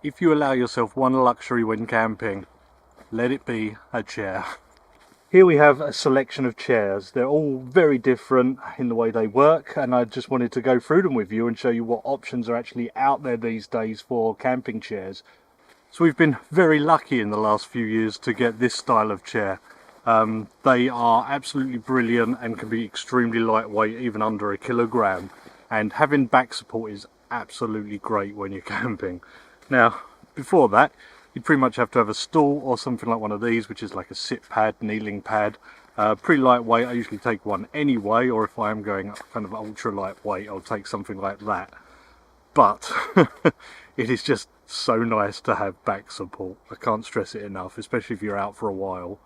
If you allow yourself one luxury when camping, let it be a chair. Here we have a selection of chairs. They're all very different in the way they work, and I just wanted to go through them with you and show you what options are actually out there these days for camping chairs. So we've been very lucky in the last few years to get this style of chair. They are absolutely brilliant and can be extremely lightweight, even under 1 kilogram. And having back support is absolutely great when you're camping. Now, before that, you'd pretty much have to have a stool or something like one of these, which is like a sit pad, kneeling pad. Pretty lightweight. I usually take one anyway, or if I am going kind of ultra lightweight, I'll take something like that. But it is just so nice to have back support. I can't stress it enough, especially if you're out for a while.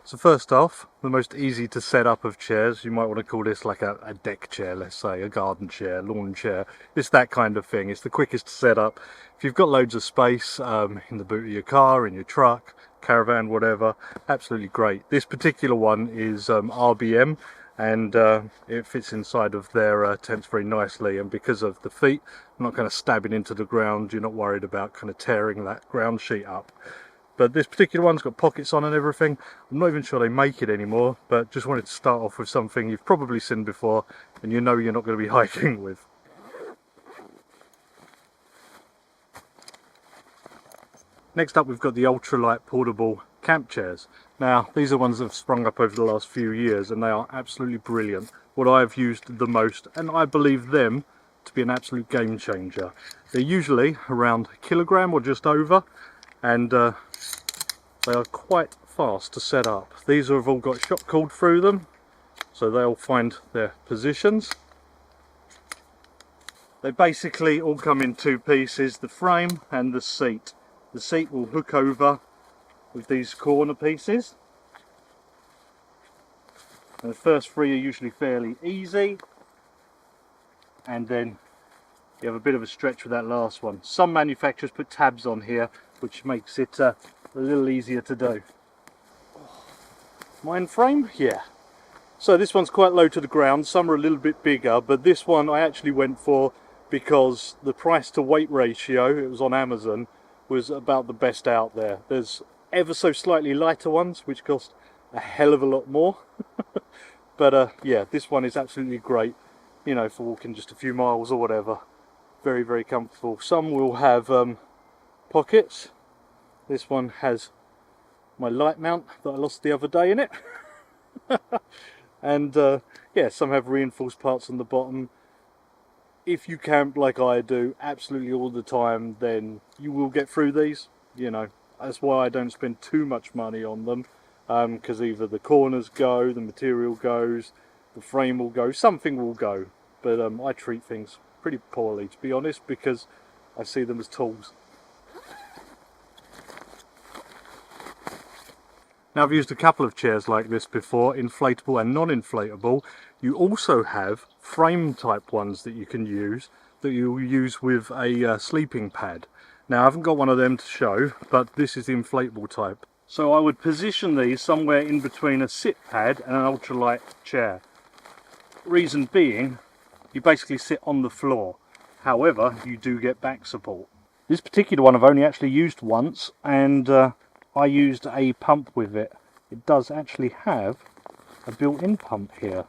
So first off, the most easy to set up of chairs, you might want to call this like a deck chair, let's say, a garden chair, lawn chair. It's that kind of thing. It's the quickest to set up. If you've got loads of space in the boot of your car, in your truck, caravan, whatever, absolutely great. This particular one is RBM, and it fits inside of their tents very nicely, and because of the feet, I'm not kind of stabbing into the ground. You're not worried about kind of tearing that ground sheet up. But this particular one's got pockets on and everything. I'm not even sure they make it anymore, but just wanted to start off with something you've probably seen before and you know you're not going to be hiking with. Next up, we've got the Ultralight portable camp chairs. Now, these are ones that have sprung up over the last few years and they are absolutely brilliant. What I've used the most, and I believe them to be an absolute game changer. They're usually around 1 kilogram or just over, and they are quite fast to set up. These have all got shock cord through them, so they'll find their positions. They basically all come in 2 pieces, the frame and the seat. The seat will hook over with these corner pieces. And the first 3 are usually fairly easy, and then you have a bit of a stretch with that last one. Some manufacturers put tabs on here, which makes it a little easier to do. Mind frame? Yeah. So this one's quite low to the ground. Some are a little bit bigger, but this one I actually went for because the price to weight ratio, it was on Amazon, was about the best out there. There's ever so slightly lighter ones which cost a hell of a lot more. But yeah, this one is absolutely great, you know, for walking just a few miles or whatever. Very, very comfortable. Some will have pockets. This one has my light mount that I lost the other day in it. And yeah, some have reinforced parts on the bottom. If you camp like I do absolutely all the time, then you will get through these. You know, that's why I don't spend too much money on them, because either the corners go, the material goes, the frame will go, something will go. But I treat things pretty poorly, to be honest, because I see them as tools. Now, I've used a couple of chairs like this before, inflatable and non-inflatable. You also have frame type ones that you can use, that you'll use with a sleeping pad. Now, I haven't got one of them to show, but this is the inflatable type. So I would position these somewhere in between a sit pad and an ultralight chair. Reason being, you basically sit on the floor. However, you do get back support. This particular one I've only actually used once, and I used a pump with it. It does actually have a built-in pump here.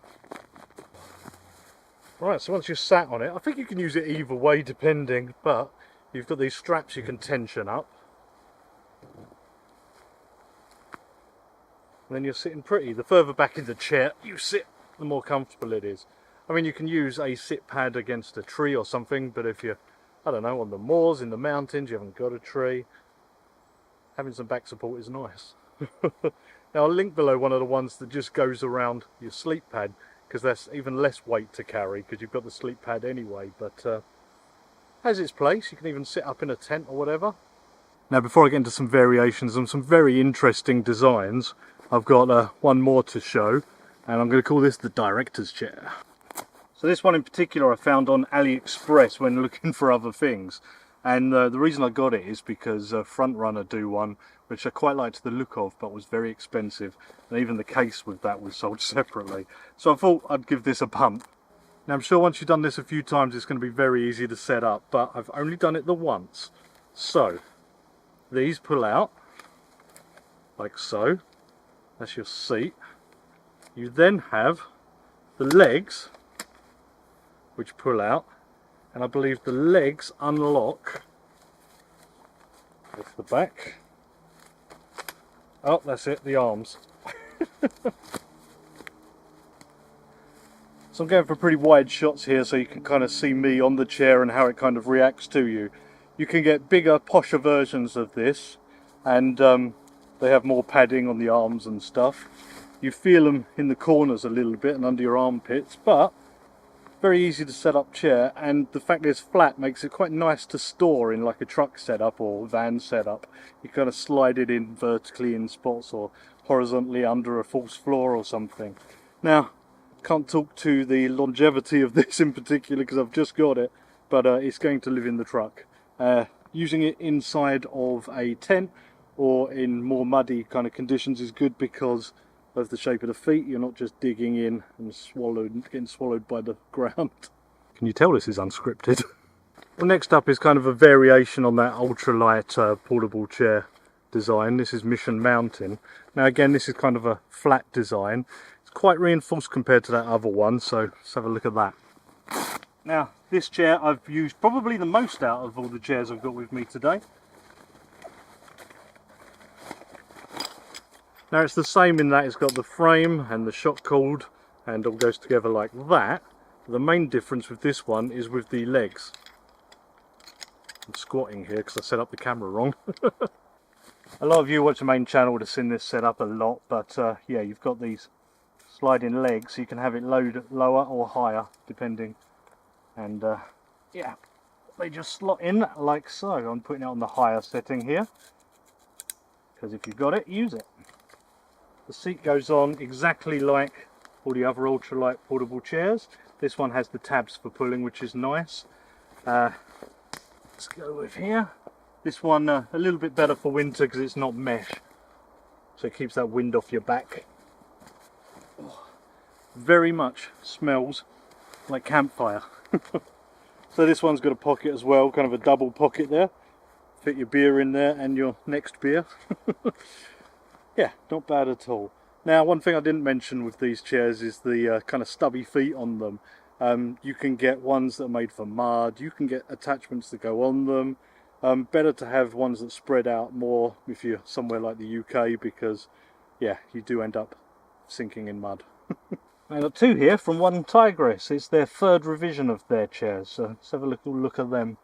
Right, so once you're sat on it, I think you can use it either way depending, but you've got these straps you can tension up. And then you're sitting pretty. The further back in the chair you sit, the more comfortable it is. I mean, you can use a sit pad against a tree or something, but if you're, I don't know, on the moors, in the mountains, you haven't got a tree, having some back support is nice. Now, I'll link below one of the ones that just goes around your sleep pad, because that's even less weight to carry, because you've got the sleep pad anyway, but has its place. You can even sit up in a tent or whatever. Now, before I get into some variations and some very interesting designs, I've got one more to show, and I'm going to call this the director's chair. So this one in particular I found on AliExpress when looking for other things, and the reason I got it is because Frontrunner do one which I quite liked the look of, but was very expensive, and even the case with that was sold separately. So I thought I'd give this a punt. Now I'm sure once you've done this a few times it's going to be very easy to set up, but I've only done it the once. So these pull out like so. That's your seat. You then have the legs which pull out, and I believe the legs unlock off the back. Oh, that's it, the arms. So I'm going for pretty wide shots here so you can kind of see me on the chair and how it kind of reacts to you. You can get bigger, posher versions of this, and they have more padding on the arms and stuff. You feel them in the corners a little bit and under your armpits, but very easy to set up chair, and the fact that it's flat makes it quite nice to store in like a truck setup or van setup. You kind of slide it in vertically in spots or horizontally under a false floor or something. Now, can't talk to the longevity of this in particular because I've just got it, but it's going to live in the truck. Using it inside of a tent or in more muddy kind of conditions is good because of the shape of the feet. You're not just digging in and getting swallowed by the ground. Can you tell this is unscripted? Well, next up is kind of a variation on that ultralight portable chair design. This is Mission Mountain. Now again, this is kind of a flat design. It's quite reinforced compared to that other one, so let's have a look at that. Now this chair I've used probably the most out of all the chairs I've got with me today. Now it's the same in that it's got the frame and the shock cord and all goes together like that. The main difference with this one is with the legs. I'm squatting here because I set up the camera wrong. A lot of you watch the main channel would have seen this set up a lot, but yeah, you've got these sliding legs, so you can have it load lower or higher depending, and yeah, they just slot in like so. I'm putting it on the higher setting here because if you've got it, use it. The seat goes on exactly like all the other ultralight portable chairs. This one has the tabs for pulling, which is nice. Let's go with here. This one a little bit better for winter because it's not mesh, so it keeps that wind off your back. Oh, very much smells like campfire. So this one's got a pocket as well, kind of a double pocket there. Fit your beer in there and your next beer. Yeah, not bad at all. Now, one thing I didn't mention with these chairs is the kind of stubby feet on them. You can get ones that are made for mud, you can get attachments that go on them. Better to have ones that spread out more if you're somewhere like the UK, because yeah, you do end up sinking in mud. I've got two here from one Tigris. It's their third revision of their chairs, so let's have a little look at them.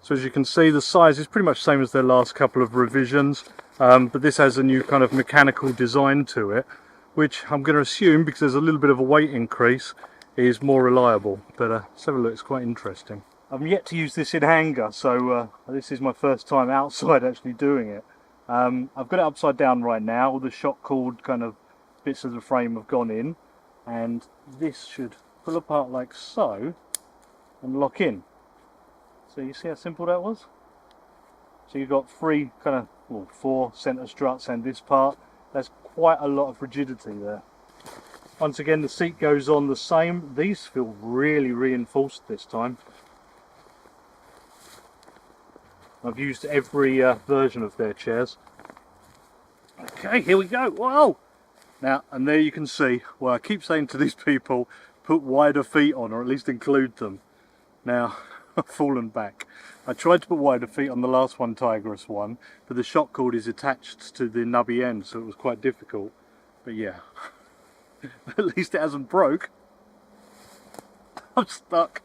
So as you can see, the size is pretty much the same as their last couple of revisions, but this has a new kind of mechanical design to it, which I'm going to assume, because there's a little bit of a weight increase, is more reliable. But let's have a look, it's quite interesting. I've yet to use this in hanger, so this is my first time outside actually doing it. I've got it upside down right now. All the shock cord kind of bits of the frame have gone in, and this should pull apart like so and lock in. So you see how simple that was? So you've got three kind of, well, four centre struts and this part. There's quite a lot of rigidity there. Once again, the seat goes on the same. These feel really reinforced this time. I've used every version of their chairs. Okay, here we go. Whoa! Now, and there you can see, well, I keep saying to these people, put wider feet on, or at least include them. Now, I've fallen back. I tried to put wider feet on the last one, Tigris one, but the shock cord is attached to the nubby end, so it was quite difficult. But yeah, at least it hasn't broke. I'm stuck.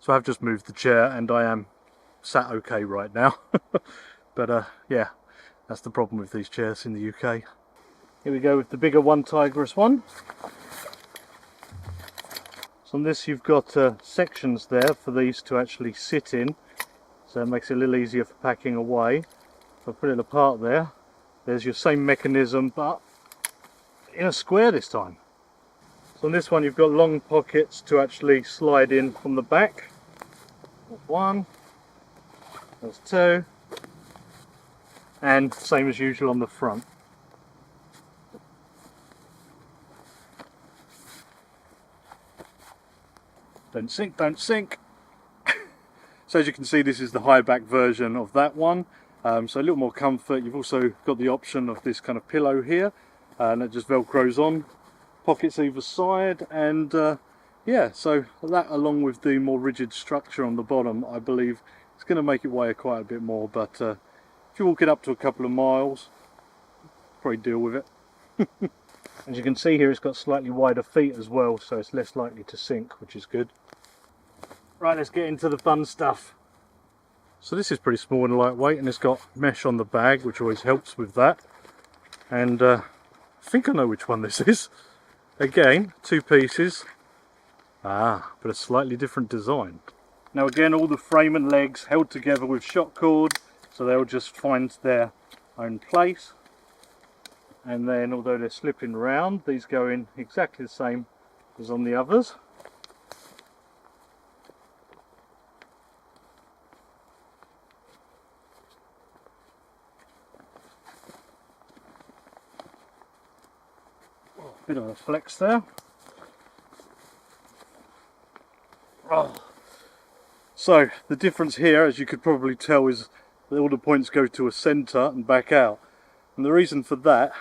So I've just moved the chair and I am sat okay right now. But yeah, that's the problem with these chairs in the UK. Here we go with the bigger one, Tigris one. So on this you've got sections there for these to actually sit in, so it makes it a little easier for packing away. If I put it apart there, there's your same mechanism but in a square this time. So on this one you've got long pockets to actually slide in from the back. There's one, there's two, and same as usual on the front. Don't sink, don't sink. So as you can see, this is the high back version of that one. So a little more comfort. You've also got the option of this kind of pillow here, and it just velcros on, pockets either side, and yeah, so that along with the more rigid structure on the bottom, I believe it's going to make it weigh quite a bit more, but if you're walking up to a couple of miles, probably deal with it. As you can see here, it's got slightly wider feet as well, so it's less likely to sink, which is good. Right, let's get into the fun stuff. So this is pretty small and lightweight, and it's got mesh on the bag, which always helps with that. And I think I know which one this is. Again, 2 pieces. But a slightly different design. Now again, all the frame and legs held together with shock cord, so they'll just find their own place. And then, although they're slipping round, these go in exactly the same as on the others. Bit of a flex there. So the difference here, as you could probably tell, is that all the points go to a centre and back out. And the reason for that,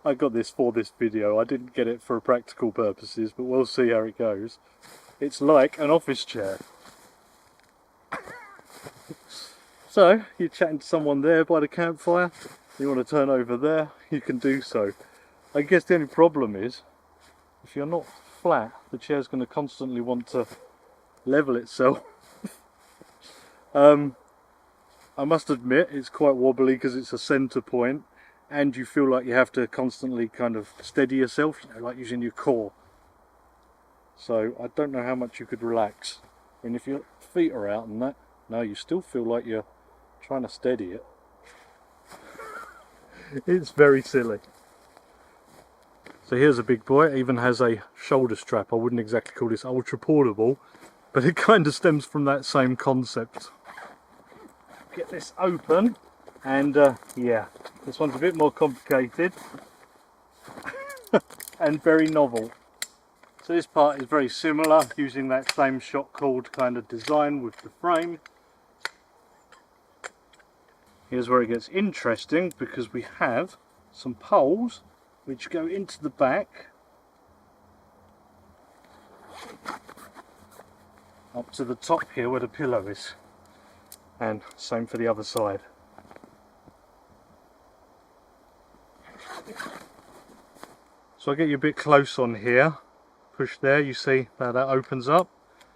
I got this for this video. I didn't get it for practical purposes, but we'll see how it goes. It's like an office chair. So you're chatting to someone there by the campfire, you want to turn over there, you can do so. I guess the only problem is, if you're not flat, the chair's going to constantly want to level itself. I must admit, it's quite wobbly because it's a centre point, and you feel like you have to constantly kind of steady yourself, you know, like using your core. So I don't know how much you could relax. I mean, if your feet are out and that, no, you still feel like you're trying to steady it. It's very silly. So here's a big boy. It even has a shoulder strap. I wouldn't exactly call this ultra portable, but it kind of stems from that same concept. Get this open, and yeah, this one's a bit more complicated and very novel. So this part is very similar, using that same shock cord kind of design with the frame. Here's where it gets interesting, because we have some poles which go into the back up to the top here where the pillow is, and same for the other side. So I get you a bit close on here, push there, you see how that opens up,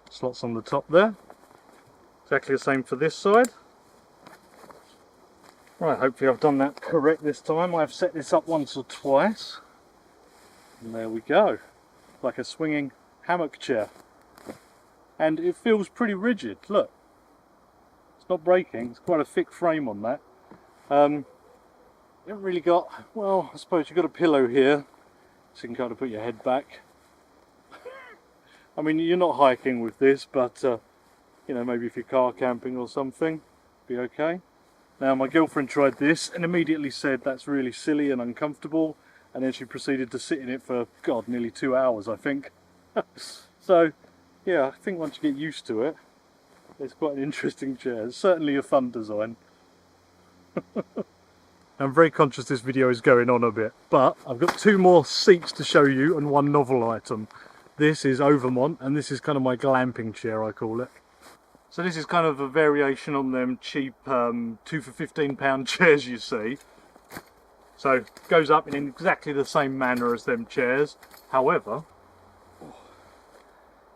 slots on the top there. Exactly the same for this side. Right, hopefully I've done that correct this time. I've set this up once or twice. And there we go. Like a swinging hammock chair. And it feels pretty rigid, look. It's not breaking, it's quite a thick frame on that. You haven't really got, well, I suppose you've got a pillow here, so you can kind of put your head back. I mean, you're not hiking with this, but you know, maybe if you're car camping or something, be okay. Now my girlfriend tried this and immediately said that's really silly and uncomfortable, and then she proceeded to sit in it for, God, nearly 2 hours I think. So yeah, I think once you get used to it, it's quite an interesting chair. It's certainly a fun design. I'm very conscious this video is going on a bit, but I've got 2 more seats to show you and 1 novel item. This is Overmont, and this is kind of my glamping chair, I call it. So this is kind of a variation on them cheap 2 for £15 chairs you see. So it goes up in exactly the same manner as them chairs. However,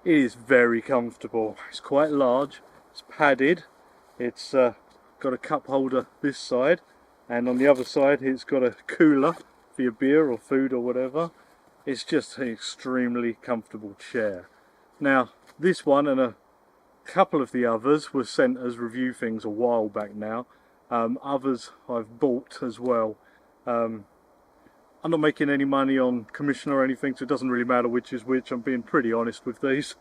it is very comfortable. It's quite large, it's padded, it's got a cup holder this side, and on the other side it's got a cooler for your beer or food or whatever. It's just an extremely comfortable chair. Now this one and a couple of the others were sent as review things a while back now. Others I've bought as well. I'm not making any money on commission or anything, so it doesn't really matter which is which. I'm being pretty honest with these.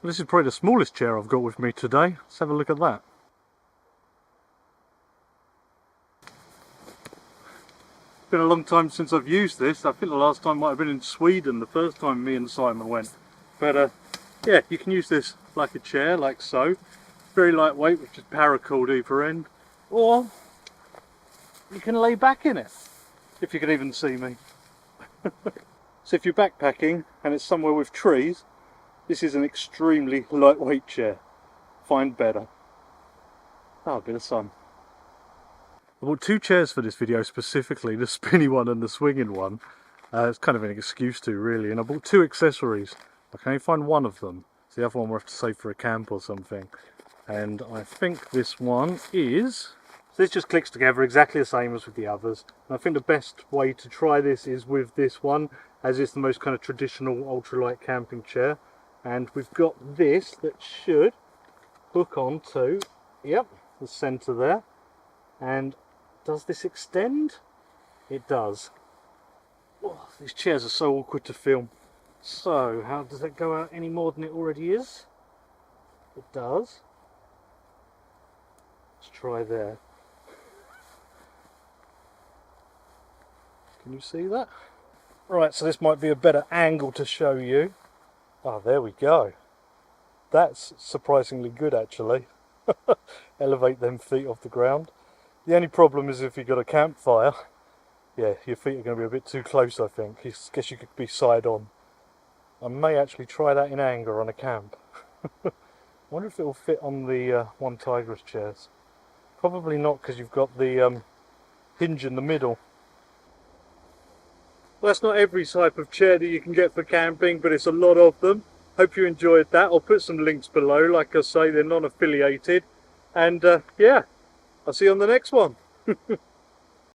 This is probably the smallest chair I've got with me today. Let's have a look at that. It's been a long time since I've used this. I think the last time might have been in Sweden, the first time me and Simon went. But yeah, you can use this like a chair, like so. Very lightweight, with just paracord either end. Or you can lay back in it, if you can even see me. So if you're backpacking and it's somewhere with trees, this is an extremely lightweight chair. Find better. Oh, a bit of sun. I bought two chairs for this video specifically, the spinny one and the swinging one. It's kind of an excuse to, really, and I bought two accessories. I can only find one of them, so the other one we'll have to save for a camp or something. And I think this one is... So this just clicks together exactly the same as with the others. And I think the best way to try this is with this one, as it's the most kind of traditional ultralight camping chair. And we've got this that should hook onto, yep, the centre there. And does this extend? It does. Oh, these chairs are so awkward to film. So, how does that go out any more than it already is? It does. Let's try there. Can you see that? Right, so this might be a better angle to show you. Oh, there we go. That's surprisingly good, actually. Elevate them feet off the ground. The only problem is if you've got a campfire, yeah, your feet are going to be a bit too close, I think. I guess you could be side on. I may actually try that in anger on a camp. I wonder if it will fit on the one Tigris chairs. Probably not, because you've got the hinge in the middle. Well, that's not every type of chair that you can get for camping, but it's a lot of them. Hope you enjoyed that. I'll put some links below. Like I say, they're non-affiliated. And yeah, I'll see you on the next one.